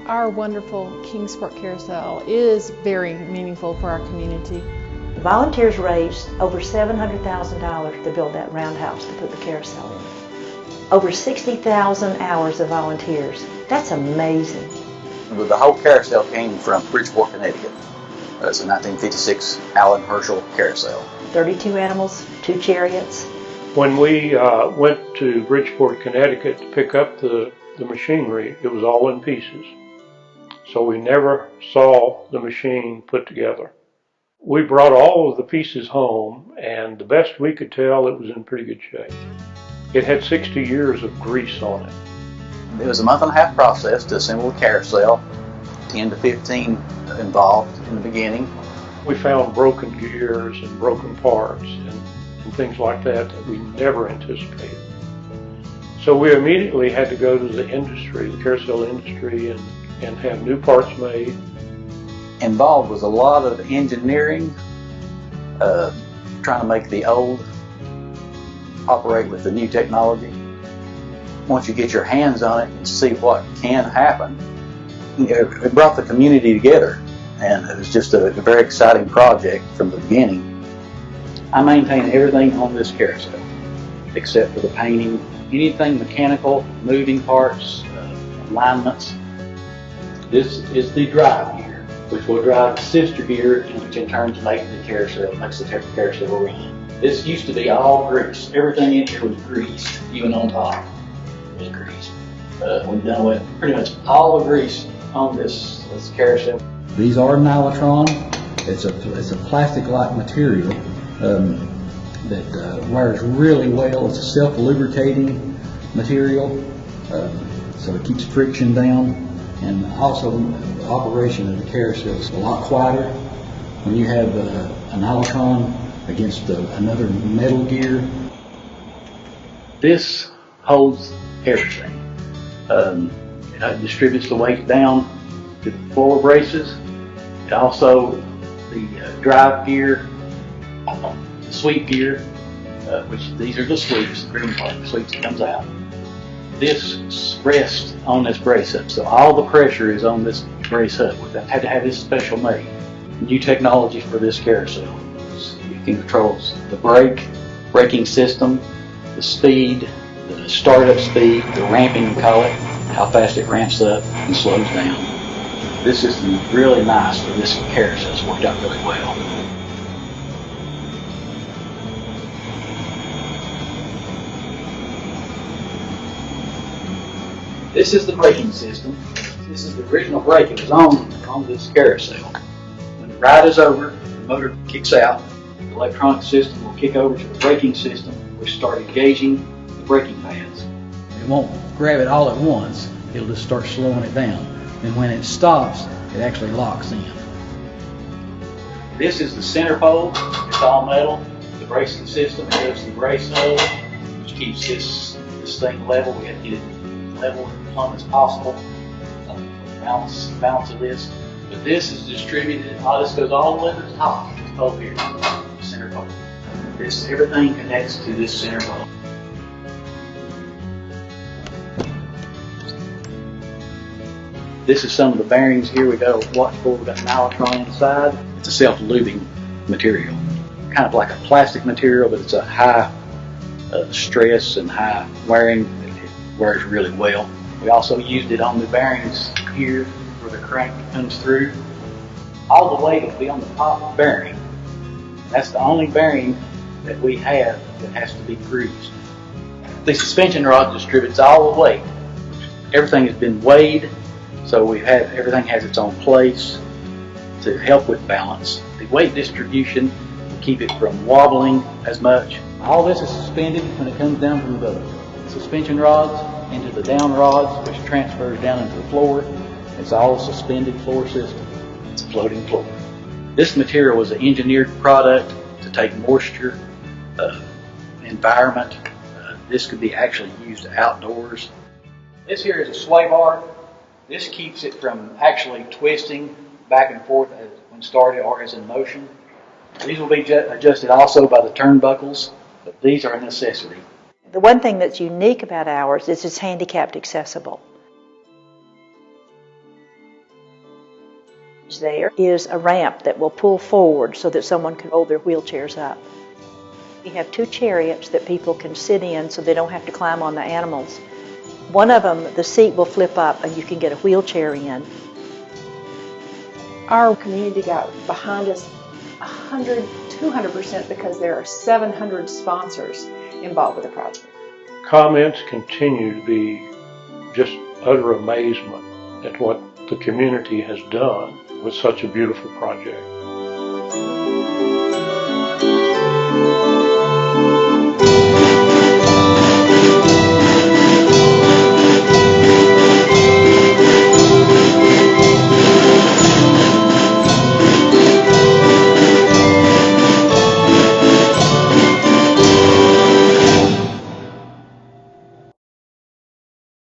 Our wonderful Kingsport carousel is very meaningful for our community. Volunteers raised over $700,000 to build that roundhouse to put the carousel in. Over 60,000 hours of volunteers. That's amazing. The whole carousel came from Bridgeport, Connecticut. It's a 1956 Allen Herschel carousel. 32 animals, 2 chariots. When we went to Bridgeport, Connecticut to pick up the machinery, it was all in pieces. So we never saw the machine put together. We brought all of the pieces home, and the best we could tell, it was in pretty good shape. It had 60 years of grease on it. It was a month-and-a-half process to assemble the carousel, 10 to 15 involved in the beginning. We found broken gears and broken parts and things like that we never anticipated. So we immediately had to go to the industry, the carousel industry, and have new parts made. Involved was a lot of engineering, trying to make the old operate with the new technology. Once you get your hands on it and see what can happen, it brought the community together, and it was just a very exciting project from the beginning. I maintain everything on this carousel except for the painting, anything mechanical, moving parts, alignments. This is the drive gear, which will drive the sister gear, which in turn makes the carousel run. This used to be all grease. Everything in here was greased, even on top was greased. We've done away with pretty much all the grease on this carousel. These are nylon. It's a plastic-like material that wears really well. It's a self-lubricating material, so it keeps friction down. And also, the operation of the carousel is a lot quieter when you have a nylon against another metal gear. This holds everything. It distributes the weight down to the floor braces. It also, the drive gear, the sweep gear, which these are the sweeps, the green part, the sweeps that comes out. This rests on this brace hub, so all the pressure is on this brace hub. We've had to have this special made. New technology for this carousel. It controls the braking system, the speed, the startup speed, the ramping we call it, how fast it ramps up and slows down. This system is really nice for this carousel. It's worked out really well. This is the braking system. This is the original brake. It was on this carousel. When the ride is over, the motor kicks out. The electronic system will kick over to the braking system, which start engaging the braking pads. It won't grab it all at once. It'll just start slowing it down. And when it stops, it actually locks in. This is the center pole. It's all metal. The bracing system, it goes to the brace hub, which keeps this thing level. We have to get it level and plumb as possible. Balance of this. But this is distributed. All this goes all the way to the top. This pole here, the center pole. Everything connects to this center pole. This is some of the bearings here we got to watch for. We've got nylon inside. It's a self-lubing material. Kind of like a plastic material, but it's a high stress and high wearing. It wears really well. We also used it on the bearings here where the crank comes through. All the weight will be on the top bearing. That's the only bearing that we have that has to be greased. The suspension rod distributes all the weight. Everything has been weighed. So everything has its own place to help with balance. The weight distribution will keep it from wobbling as much. All this is suspended when it comes down from the suspension rods into the down rods, which transfers down into the floor. It's all a suspended floor system. It's a floating floor. This material was an engineered product to take moisture, environment. This could be actually used outdoors. This here is a sway bar. This keeps it from actually twisting back and forth when started or as in motion. These will be adjusted also by the turnbuckles, but these are a necessity. The one thing that's unique about ours is it's handicapped accessible. There is a ramp that will pull forward so that someone can hold their wheelchairs up. We have 2 chariots that people can sit in so they don't have to climb on the animals. One of them, the seat will flip up and you can get a wheelchair in. Our community got behind us 100, 200% because there are 700 sponsors involved with the project. Comments continue to be just utter amazement at what the community has done with such a beautiful project.